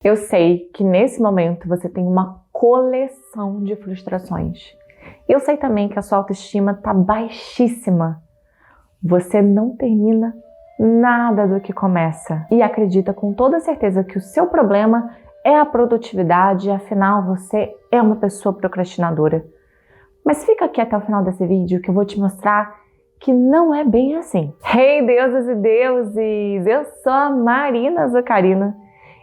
Eu sei que nesse momento você tem uma coleção de frustrações. Eu sei também que a sua autoestima está baixíssima. Você não termina nada do que começa e acredita com toda certeza que o seu problema é a produtividade, afinal você é uma pessoa procrastinadora. Mas fica aqui até o final desse vídeo que eu vou te mostrar que não é bem assim. Hey deusas e deuses, eu sou a Marina Zucarino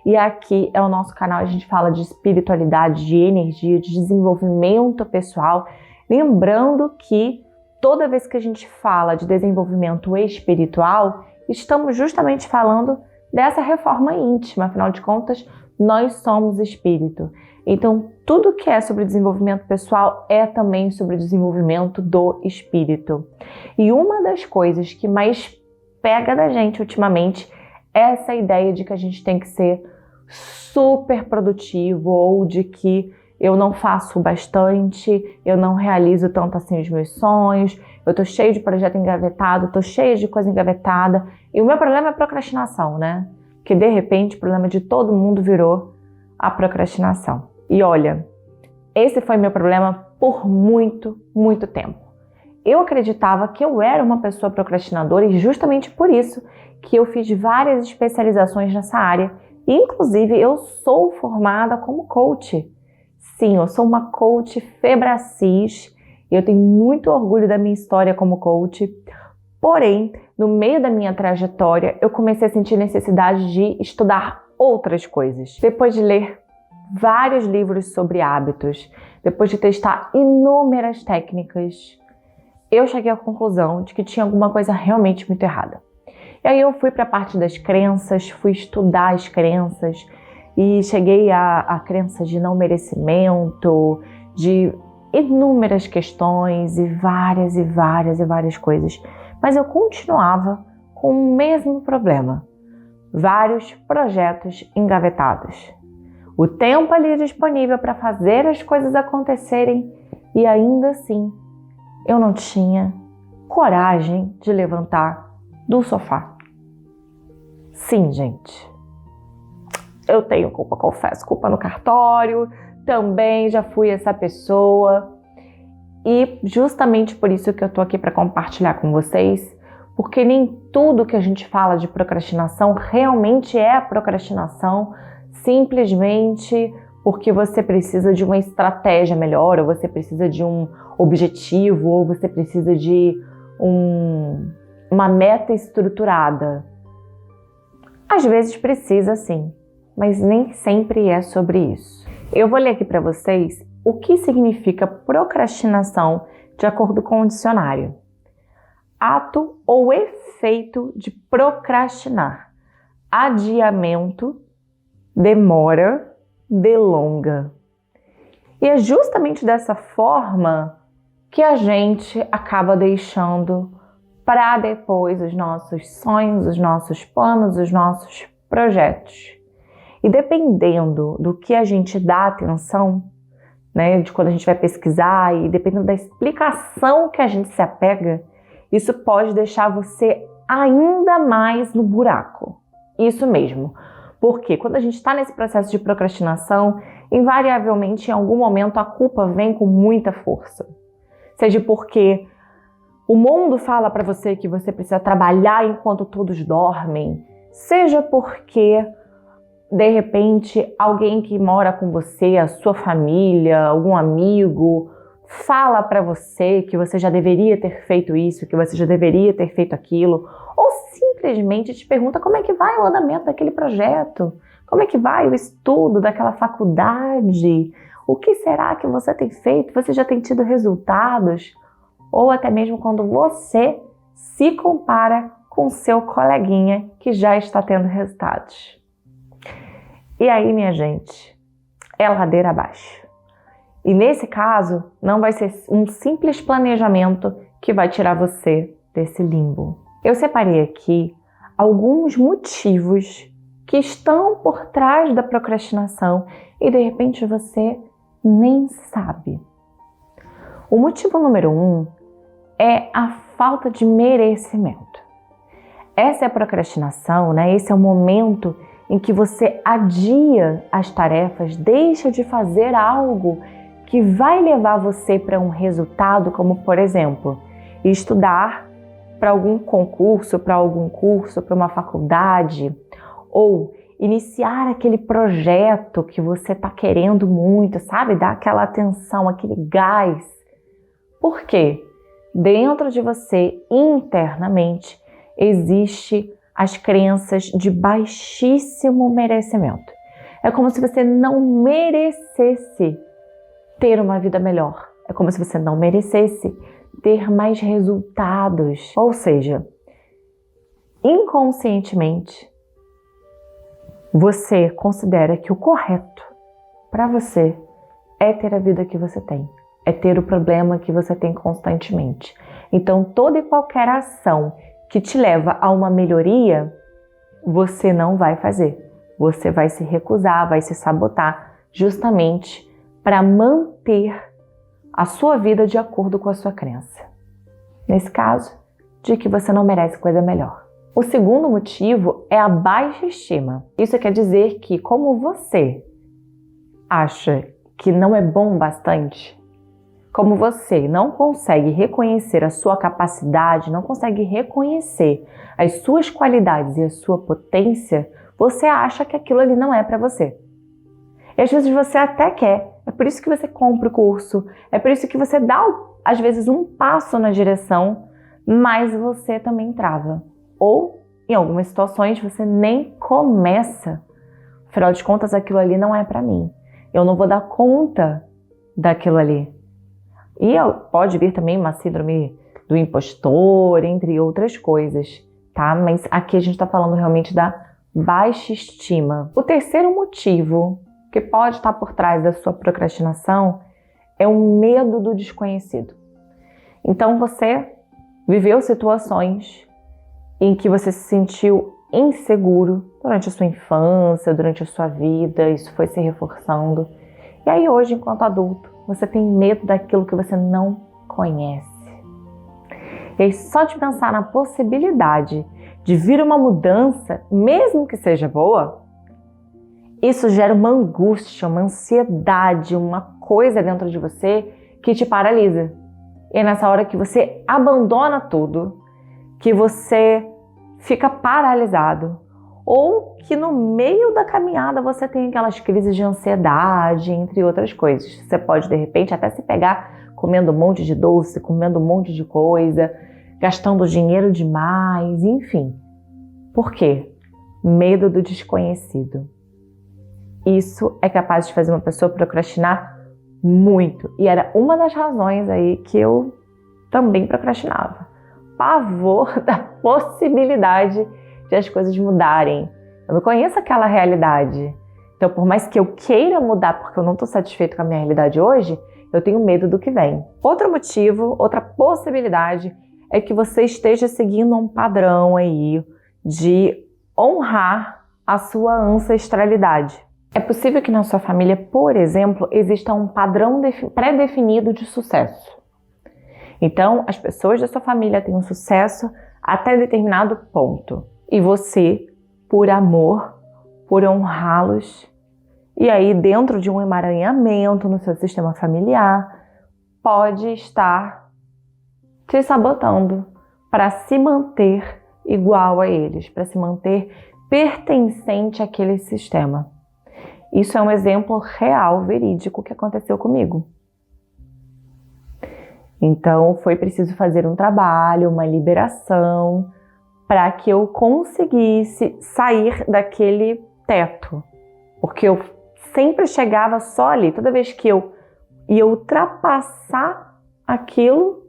e aqui é o nosso canal, a gente fala de espiritualidade, de energia, de desenvolvimento pessoal. Lembrando que toda vez que a gente fala de desenvolvimento espiritual, estamos justamente falando dessa reforma íntima, afinal de contas, nós somos espírito. Então, tudo que é sobre desenvolvimento pessoal é também sobre desenvolvimento do espírito. E uma das coisas que mais pega da gente ultimamente é essa ideia de que a gente tem que ser super produtivo ou de que eu não faço bastante, eu não realizo tanto assim os meus sonhos, eu tô cheio de projeto engavetado, tô cheio de coisa engavetada. E o meu problema é a procrastinação, né? Porque de repente o problema de todo mundo virou a procrastinação. E olha, esse foi meu problema por muito, muito tempo. Eu acreditava que eu era uma pessoa procrastinadora e justamente por isso que eu fiz várias especializações nessa área. Inclusive, eu sou formada como coach. Sim, eu sou uma coach Febracis e eu tenho muito orgulho da minha história como coach. Porém, no meio da minha trajetória, eu comecei a sentir necessidade de estudar outras coisas. Depois de ler vários livros sobre hábitos, depois de testar inúmeras técnicas, eu cheguei à conclusão de que tinha alguma coisa realmente muito errada. E aí eu fui para a parte das crenças, fui estudar as crenças e cheguei à crença de não merecimento, de inúmeras questões e várias coisas. Mas eu continuava com o mesmo problema. Vários projetos engavetados. O tempo ali disponível para fazer as coisas acontecerem e ainda assim eu não tinha coragem de levantar do sofá. Sim, gente. Eu tenho culpa, confesso, culpa no cartório, também já fui essa pessoa. E justamente por isso que eu tô aqui para compartilhar com vocês, porque nem tudo que a gente fala de procrastinação realmente é procrastinação, simplesmente porque você precisa de uma estratégia melhor, ou você precisa de um objetivo, ou você precisa de uma meta estruturada. Às vezes precisa sim, mas nem sempre é sobre isso. Eu vou ler aqui para vocês o que significa procrastinação de acordo com o dicionário. Ato ou efeito de procrastinar, adiamento, demora, delonga. E é justamente dessa forma que a gente acaba deixando para depois os nossos sonhos, os nossos planos, os nossos projetos. E dependendo do que a gente dá atenção, né, de quando a gente vai pesquisar e dependendo da explicação que a gente se apega, isso pode deixar você ainda mais no buraco. Isso mesmo. Porque quando a gente está nesse processo de procrastinação, invariavelmente em algum momento a culpa vem com muita força. Seja porque o mundo fala para você que você precisa trabalhar enquanto todos dormem, seja porque, de repente, alguém que mora com você, a sua família, algum amigo, fala para você que você já deveria ter feito isso, que você já deveria ter feito aquilo, ou simplesmente te pergunta como é que vai o andamento daquele projeto, como é que vai o estudo daquela faculdade, o que será que você tem feito, você já tem tido resultados? Ou até mesmo quando você se compara com seu coleguinha que já está tendo resultados. E aí, minha gente, é ladeira abaixo. E nesse caso, não vai ser um simples planejamento que vai tirar você desse limbo. Eu separei aqui alguns motivos que estão por trás da procrastinação e de repente você nem sabe. O motivo número 1 é a falta de merecimento. Essa é a procrastinação, né? Esse é o momento em que você adia as tarefas, deixa de fazer algo que vai levar você para um resultado, como por exemplo, estudar para algum concurso, para algum curso, para uma faculdade, ou iniciar aquele projeto que você está querendo muito, sabe? Dar aquela atenção, aquele gás. Por quê? Dentro de você, internamente, existe as crenças de baixíssimo merecimento. É como se você não merecesse ter uma vida melhor. É como se você não merecesse ter mais resultados. Ou seja, inconscientemente, você considera que o correto para você é ter a vida que você tem, é ter o problema que você tem constantemente. Então, toda e qualquer ação que te leva a uma melhoria, você não vai fazer. Você vai se recusar, vai se sabotar, justamente para manter a sua vida de acordo com a sua crença. Nesse caso, de que você não merece coisa melhor. O segundo motivo é a baixa estima. Isso quer dizer que, como você acha que não é bom o bastante, como você não consegue reconhecer a sua capacidade, não consegue reconhecer as suas qualidades e a sua potência, você acha que aquilo ali não é para você. E às vezes você até quer, é por isso que você compra o curso, é por isso que você dá, às vezes, um passo na direção, mas você também trava. Ou, em algumas situações, você nem começa. Afinal de contas, aquilo ali não é para mim. Eu não vou dar conta daquilo ali. E pode vir também uma síndrome do impostor, entre outras coisas, tá? Mas aqui a gente está falando realmente da baixa estima. O terceiro motivo que pode estar por trás da sua procrastinação é o medo do desconhecido. Então você viveu situações em que você se sentiu inseguro durante a sua infância, durante a sua vida, isso foi se reforçando. E aí hoje, enquanto adulto, você tem medo daquilo que você não conhece. E aí só de pensar na possibilidade de vir uma mudança, mesmo que seja boa, isso gera uma angústia, uma ansiedade, uma coisa dentro de você que te paralisa. E é nessa hora que você abandona tudo, que você fica paralisado, ou que no meio da caminhada você tem aquelas crises de ansiedade, entre outras coisas. Você pode, de repente, até se pegar comendo um monte de doce, comendo um monte de coisa, gastando dinheiro demais, enfim. Por quê? Medo do desconhecido. Isso é capaz de fazer uma pessoa procrastinar muito. E era uma das razões aí que eu também procrastinava. Pavor da possibilidade de as coisas mudarem. Eu não conheço aquela realidade. Então, por mais que eu queira mudar porque eu não estou satisfeito com a minha realidade hoje, eu tenho medo do que vem. Outro motivo, outra possibilidade é que você esteja seguindo um padrão aí de honrar a sua ancestralidade. É possível que na sua família, por exemplo, exista um padrão pré-definido de sucesso. Então, as pessoas da sua família têm um sucesso até determinado ponto. E você, por amor, por honrá-los, e aí dentro de um emaranhamento no seu sistema familiar, pode estar se sabotando para se manter igual a eles, para se manter pertencente àquele sistema. Isso é um exemplo real, verídico, que aconteceu comigo. Então, foi preciso fazer um trabalho, uma liberação, para que eu conseguisse sair daquele teto. Porque eu sempre chegava só ali. Toda vez que eu ia ultrapassar aquilo,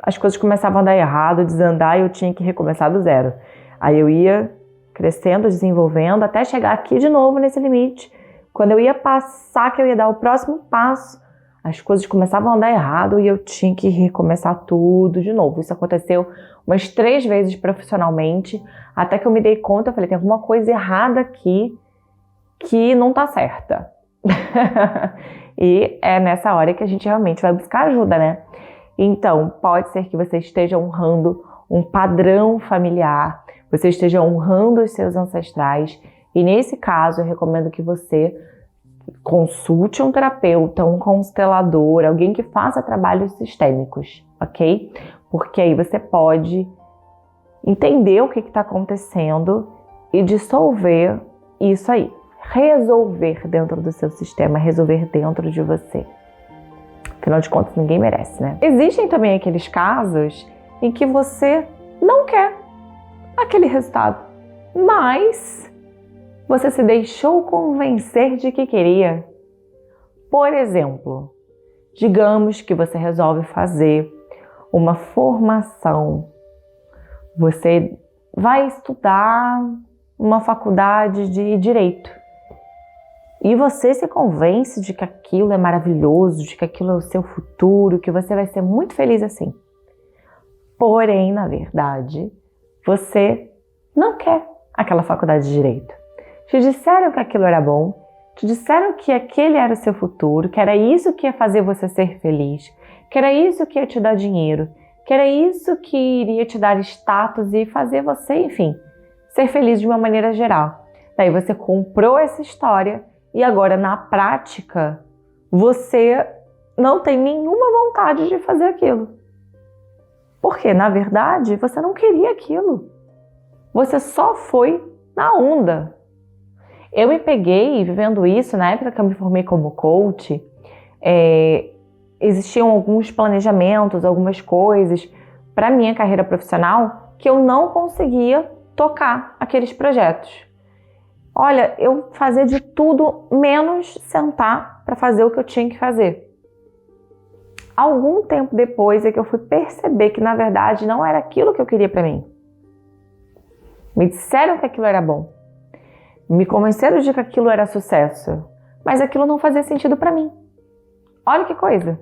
as coisas começavam a dar errado, desandar, e eu tinha que recomeçar do zero. Aí eu ia crescendo, desenvolvendo, até chegar aqui de novo nesse limite. Quando eu ia passar, que eu ia dar o próximo passo, as coisas começavam a dar errado e eu tinha que recomeçar tudo de novo. Isso aconteceu umas 3 vezes profissionalmente, até que eu me dei conta, eu falei, tem alguma coisa errada aqui que não tá certa. E é nessa hora que a gente realmente vai buscar ajuda, né? Então, pode ser que você esteja honrando um padrão familiar, você esteja honrando os seus ancestrais, E nesse caso, eu recomendo que você consulte um terapeuta, um constelador, alguém que faça trabalhos sistêmicos, ok? Porque aí você pode entender o que está acontecendo e dissolver isso aí. Resolver dentro do seu sistema, resolver dentro de você. Afinal de contas, ninguém merece, né? Existem também aqueles casos em que você não quer aquele resultado, mas você se deixou convencer de que queria. Por exemplo, digamos que você resolve fazer uma formação. Você vai estudar uma faculdade de Direito. E você se convence de que aquilo é maravilhoso, de que aquilo é o seu futuro, que você vai ser muito feliz assim. Porém, na verdade, você não quer aquela faculdade de Direito. Te disseram que aquilo era bom, te disseram que aquele era o seu futuro, que era isso que ia fazer você ser feliz, que era isso que ia te dar dinheiro, que era isso que iria te dar status e fazer você, enfim, ser feliz de uma maneira geral. Daí você comprou essa história e agora, na prática, você não tem nenhuma vontade de fazer aquilo. Porque, na verdade, você não queria aquilo. Você só foi na onda. Eu me peguei vivendo isso na época que eu me formei como coach. Existiam alguns planejamentos, algumas coisas para minha carreira profissional que eu não conseguia tocar aqueles projetos. Olha, eu fazia de tudo menos sentar para fazer o que eu tinha que fazer. Algum tempo depois é que eu fui perceber que na verdade não era aquilo que eu queria para mim. Me disseram que aquilo era bom. Me convenceram de que aquilo era sucesso, mas aquilo não fazia sentido para mim. Olha que coisa!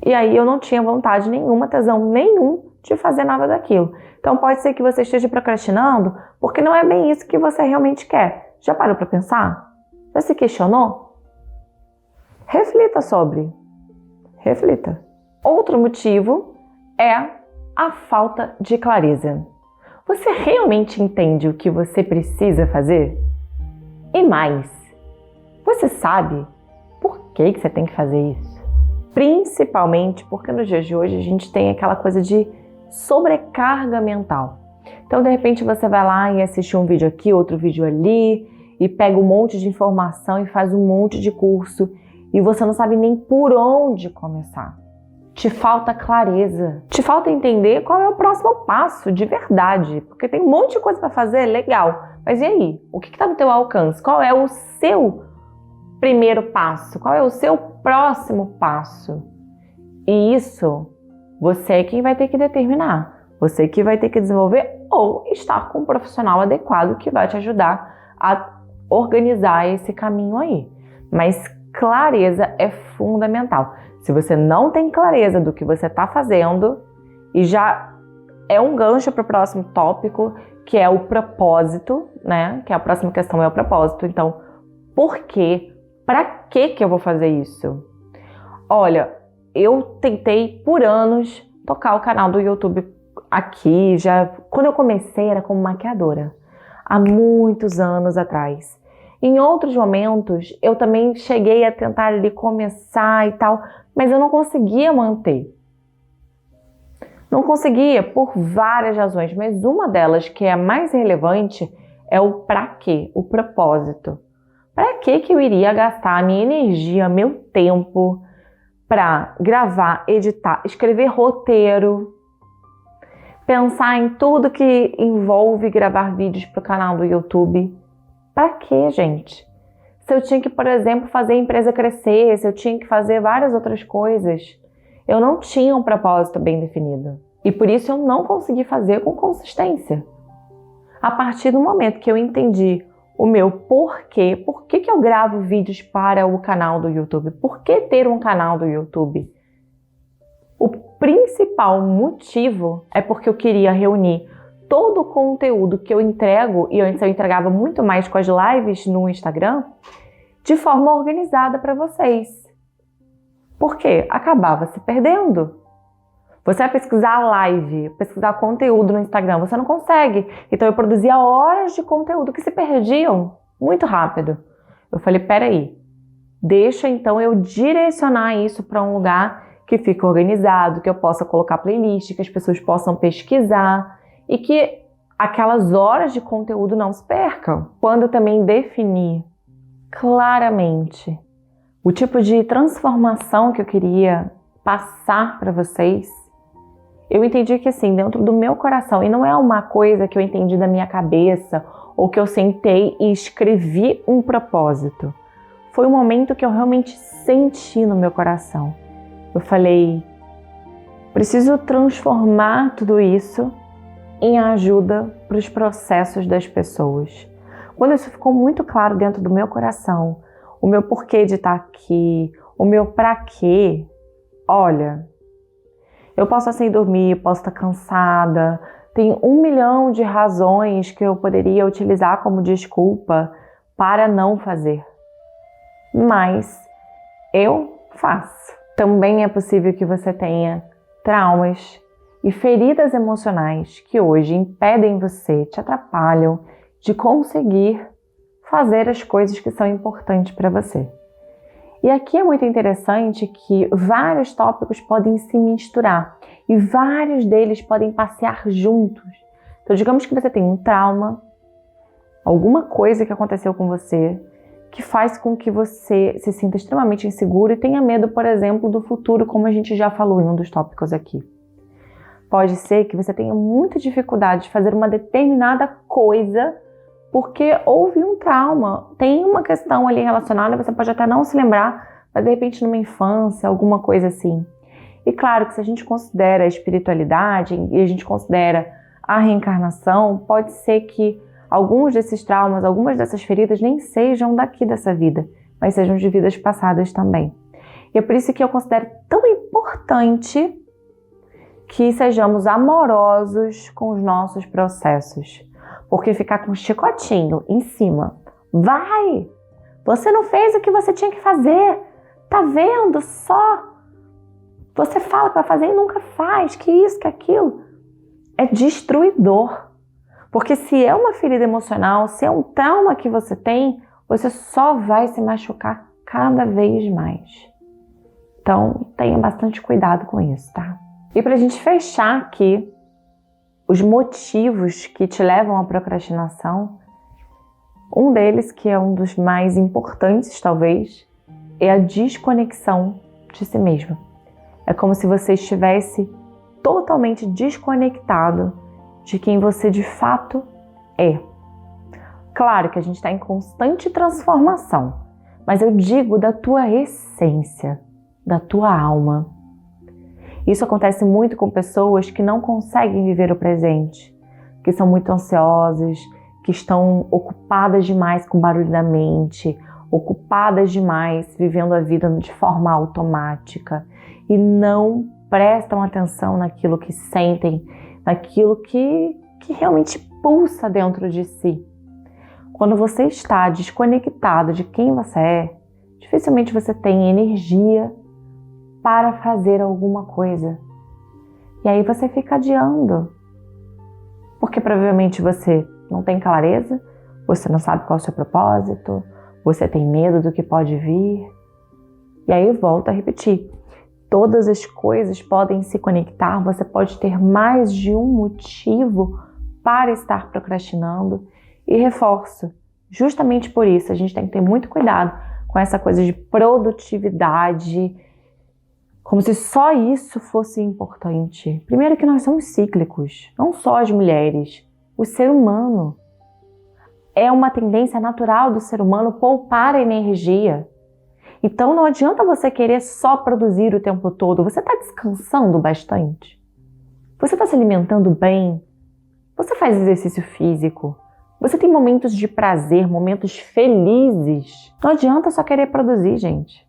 E aí eu não tinha vontade nenhuma, tesão nenhum de fazer nada daquilo. Então pode ser que você esteja procrastinando porque não é bem isso que você realmente quer. Já parou para pensar? Já se questionou? Reflita sobre. Reflita. Outro motivo é a falta de clareza. Você realmente entende o que você precisa fazer? E mais, você sabe por que você tem que fazer isso? Principalmente porque nos dias de hoje a gente tem aquela coisa de sobrecarga mental. Então, de repente, você vai lá e assiste um vídeo aqui, outro vídeo ali, e pega um monte de informação e faz um monte de curso, e você não sabe nem por onde começar. Te falta clareza. Te falta entender qual é o próximo passo de verdade. Porque tem um monte de coisa para fazer, legal. Mas e aí? O que está no teu alcance? Qual é o seu primeiro passo? Qual é o seu próximo passo? E isso, você é quem vai ter que determinar. Você que vai ter que desenvolver ou estar com um profissional adequado que vai te ajudar a organizar esse caminho aí. Mas clareza é fundamental. Se você não tem clareza do que você está fazendo, e já é um gancho para o próximo tópico, que é o propósito, né? Que a próxima questão é o propósito. Então, por quê? Para que eu vou fazer isso? Olha, eu tentei por anos tocar o canal do YouTube aqui. Quando eu comecei era como maquiadora, há muitos anos atrás. Em outros momentos, eu também cheguei a tentar ali começar e tal, mas eu não conseguia manter. Não conseguia por várias razões, mas uma delas, que é a mais relevante, é o pra quê, o propósito. Para que eu iria gastar a minha energia, meu tempo, para gravar, editar, escrever roteiro, pensar em tudo que envolve gravar vídeos para o canal do YouTube? Pra quê, gente? Se eu tinha que, por exemplo, fazer a empresa crescer, se eu tinha que fazer várias outras coisas, eu não tinha um propósito bem definido. E por isso eu não consegui fazer com consistência. A partir do momento que eu entendi o meu porquê, por que eu gravo vídeos para o canal do YouTube, por que ter um canal do YouTube? O principal motivo é porque eu queria reunir todo o conteúdo que eu entrego, e antes eu entregava muito mais com as lives no Instagram, de forma organizada para vocês. Por quê? Acabava se perdendo. Você vai pesquisar live, pesquisar conteúdo no Instagram, você não consegue. Então eu produzia horas de conteúdo que se perdiam muito rápido. Eu falei, peraí, deixa então eu direcionar isso para um lugar que fique organizado, que eu possa colocar playlist, que as pessoas possam pesquisar e que aquelas horas de conteúdo não se percam. Quando eu também defini claramente o tipo de transformação que eu queria passar para vocês, eu entendi que assim, dentro do meu coração, e não é uma coisa que eu entendi da minha cabeça ou que eu sentei e escrevi um propósito. Foi um momento que eu realmente senti no meu coração. Eu falei, preciso transformar tudo isso em ajuda para os processos das pessoas. Quando isso ficou muito claro dentro do meu coração, o meu porquê de estar aqui, o meu pra quê, olha, eu posso estar sem dormir, posso estar cansada, tem 1 milhão de razões que eu poderia utilizar como desculpa para não fazer. Mas eu faço. Também é possível que você tenha traumas e feridas emocionais que hoje impedem você, te atrapalham de conseguir fazer as coisas que são importantes para você. E aqui é muito interessante que vários tópicos podem se misturar e vários deles podem passear juntos. Então, digamos que você tem um trauma, alguma coisa que aconteceu com você, que faz com que você se sinta extremamente inseguro e tenha medo, por exemplo, do futuro, como a gente já falou em um dos tópicos aqui. Pode ser que você tenha muita dificuldade de fazer uma determinada coisa porque houve um trauma, tem uma questão ali relacionada, você pode até não se lembrar, mas de repente numa infância, alguma coisa assim. E claro que se a gente considera a espiritualidade e a gente considera a reencarnação, pode ser que alguns desses traumas, algumas dessas feridas nem sejam daqui dessa vida, mas sejam de vidas passadas também. E é por isso que eu considero tão importante que sejamos amorosos com os nossos processos. Porque ficar com um chicotinho em cima, vai! Você não fez o que você tinha que fazer, tá vendo só? Você fala que vai fazer e nunca faz, que isso, que aquilo. É destruidor. Porque se é uma ferida emocional, se é um trauma que você tem, você só vai se machucar cada vez mais. Então, tenha bastante cuidado com isso, tá? E pra gente fechar aqui, os motivos que te levam à procrastinação, um deles, que é um dos mais importantes talvez, é a desconexão de si mesmo. É como se você estivesse totalmente desconectado de quem você de fato é. Claro que a gente está em constante transformação, mas eu digo da tua essência, da tua alma. Isso acontece muito com pessoas que não conseguem viver o presente, que são muito ansiosas, que estão ocupadas demais com o barulho da mente, ocupadas demais vivendo a vida de forma automática e não prestam atenção naquilo que sentem, naquilo que realmente pulsa dentro de si. Quando você está desconectado de quem você é, dificilmente você tem energia para fazer alguma coisa. E aí você fica adiando. Porque provavelmente você não tem clareza, você não sabe qual é o seu propósito, você tem medo do que pode vir. E aí volto a repetir. Todas as coisas podem se conectar, você pode ter mais de um motivo para estar procrastinando. E reforço, justamente por isso, a gente tem que ter muito cuidado com essa coisa de produtividade, como se só isso fosse importante. Primeiro que nós somos cíclicos, não só as mulheres, o ser humano. É uma tendência natural do ser humano poupar energia. Então não adianta você querer só produzir o tempo todo. Você está descansando bastante? Você está se alimentando bem? Você faz exercício físico? Você tem momentos de prazer, momentos felizes? Não adianta só querer produzir, gente.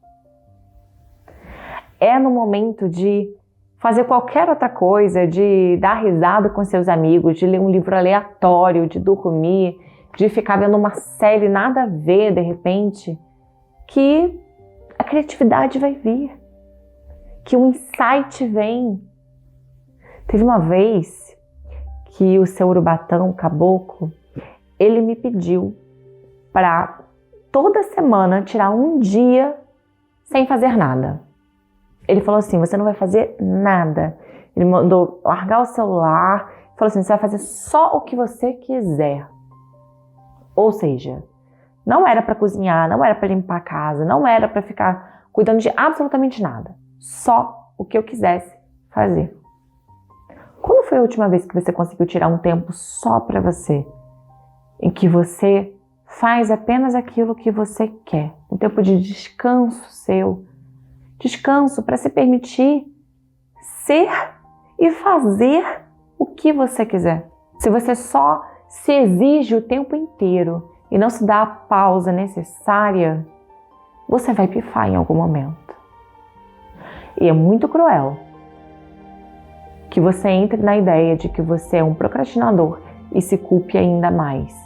É no momento de fazer qualquer outra coisa, de dar risada com seus amigos, de ler um livro aleatório, de dormir, de ficar vendo uma série nada a ver de repente, que a criatividade vai vir, que o insight vem, Teve uma vez que o seu Urubatão, o caboclo, ele me pediu para toda semana tirar um dia sem fazer nada. Ele falou assim, você não vai fazer nada. Ele mandou largar o celular, falou assim, você vai fazer só o que você quiser. Ou seja, não era para cozinhar, não era para limpar a casa, não era para ficar cuidando de absolutamente nada. Só o que eu quisesse fazer. Quando foi a última vez que você conseguiu tirar um tempo só para você? Em que você faz apenas aquilo que você quer. Um tempo de descanso seu. Descanso para se permitir ser e fazer o que você quiser. Se você só se exige o tempo inteiro e não se dá a pausa necessária, você vai pifar em algum momento. E é muito cruel que você entre na ideia de que você é um procrastinador e se culpe ainda mais.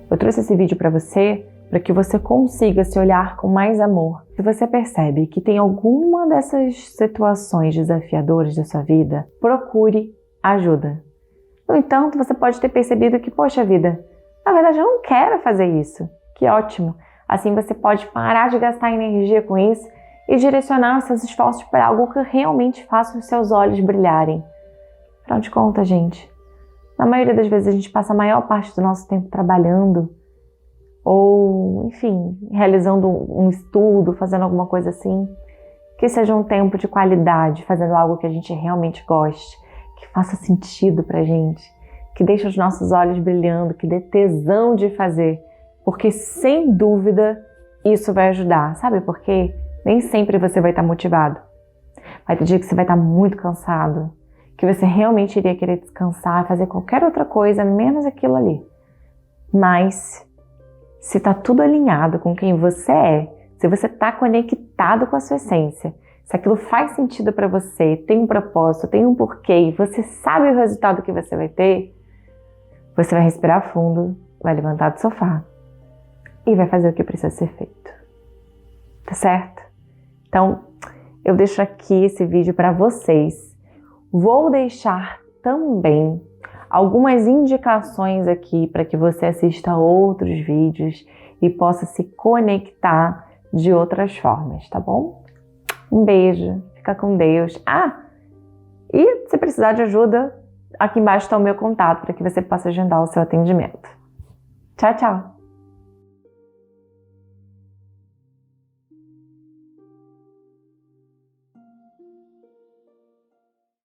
Eu trouxe esse vídeo para você para que você consiga se olhar com mais amor. Se você percebe que tem alguma dessas situações desafiadoras da sua vida, procure ajuda. No entanto, você pode ter percebido que, poxa vida, na verdade eu não quero fazer isso. Que ótimo! Assim você pode parar de gastar energia com isso e direcionar seus esforços para algo que realmente faça os seus olhos brilharem. Afinal de contas, gente, na maioria das vezes a gente passa a maior parte do nosso tempo trabalhando ou, enfim, realizando um estudo, fazendo alguma coisa assim, que seja um tempo de qualidade, fazendo algo que a gente realmente goste, que faça sentido pra gente, que deixe os nossos olhos brilhando, que dê tesão de fazer, porque sem dúvida isso vai ajudar, sabe por quê? Nem sempre você vai estar motivado. Vai ter dia que você vai estar muito cansado, que você realmente iria querer descansar, fazer qualquer outra coisa, menos aquilo ali. Mas, se está tudo alinhado com quem você é, se você está conectado com a sua essência, se aquilo faz sentido para você, tem um propósito, tem um porquê, e você sabe o resultado que você vai ter, você vai respirar fundo, vai levantar do sofá e vai fazer o que precisa ser feito. Tá certo? Então, eu deixo aqui esse vídeo para vocês. Vou deixar também algumas indicações aqui para que você assista outros vídeos e possa se conectar de outras formas, tá bom? Um beijo, fica com Deus. E se precisar de ajuda, aqui embaixo está o meu contato para que você possa agendar o seu atendimento. Tchau, tchau!